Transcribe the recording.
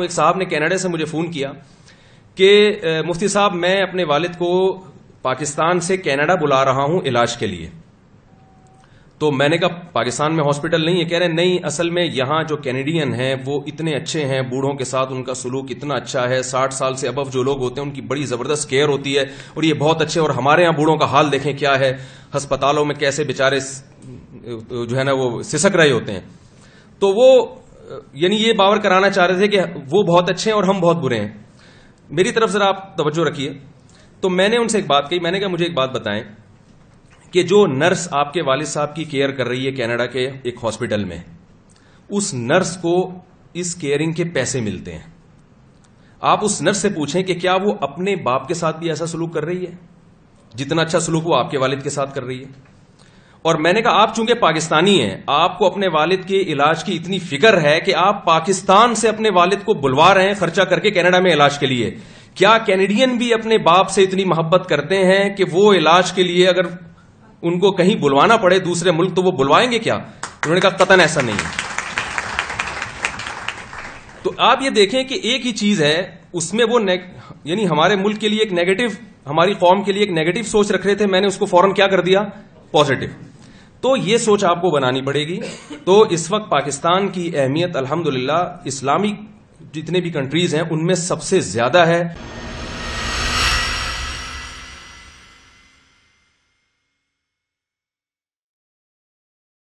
ایک صاحب نے کینیڈا سے مجھے فون کیا کہ مفتی صاحب میں اپنے والد کو پاکستان سے کینیڈا بلا رہا ہوں علاج کے لیے. تو میں نے کہا پاکستان میں ہاسپٹل نہیں ہے؟ کہہ رہے نہیں، اصل میں یہاں جو کینیڈین ہیں وہ اتنے اچھے ہیں، بوڑھوں کے ساتھ ان کا سلوک اتنا اچھا ہے، 60 سال سے ابو جو لوگ ہوتے ہیں ان کی بڑی زبردست کیئر ہوتی ہے اور یہ بہت اچھے. اور ہمارے یہاں بوڑھوں کا حال دیکھیں کیا ہے، ہسپتالوں میں کیسے بیچارے جو ہے نا وہ سسک رہے ہوتے ہیں. تو وہ یعنی یہ باور کرانا چاہ رہے تھے کہ وہ بہت اچھے ہیں اور ہم بہت برے ہیں. میری طرف ذرا آپ توجہ رکھیے. تو میں نے ان سے ایک بات کہی، میں نے کہا مجھے ایک بات بتائیں کہ جو نرس آپ کے والد صاحب کی کیئر کر رہی ہے کینیڈا کے ایک ہاسپٹل میں، اس نرس کو اس کیئرنگ کے پیسے ملتے ہیں. آپ اس نرس سے پوچھیں کہ کیا وہ اپنے باپ کے ساتھ بھی ایسا سلوک کر رہی ہے جتنا اچھا سلوک وہ آپ کے والد کے ساتھ کر رہی ہے؟ اور میں نے کہا آپ چونکہ پاکستانی ہیں، آپ کو اپنے والد کے علاج کی اتنی فکر ہے کہ آپ پاکستان سے اپنے والد کو بلوا رہے ہیں خرچہ کر کے کینیڈا میں علاج کے لیے. کیا کینیڈین بھی اپنے باپ سے اتنی محبت کرتے ہیں کہ وہ علاج کے لیے اگر ان کو کہیں بلوانا پڑے دوسرے ملک تو وہ بلوائیں گے کیا؟ انہوں نے کہا قطعاً ایسا نہیں ہے. تو آپ یہ دیکھیں کہ ایک ہی چیز ہے اس میں وہ یعنی ہمارے ملک کے لیے ایک نیگیٹو، ہماری قوم کے لیے ایک نیگیٹو سوچ رکھ رہے تھے، میں نے اس کو فوراً کیا کر دیا؟ پازیٹو. تو یہ سوچ آپ کو بنانی پڑے گی. تو اس وقت پاکستان کی اہمیت الحمدللہ اسلامی جتنے بھی کنٹریز ہیں ان میں سب سے زیادہ ہے.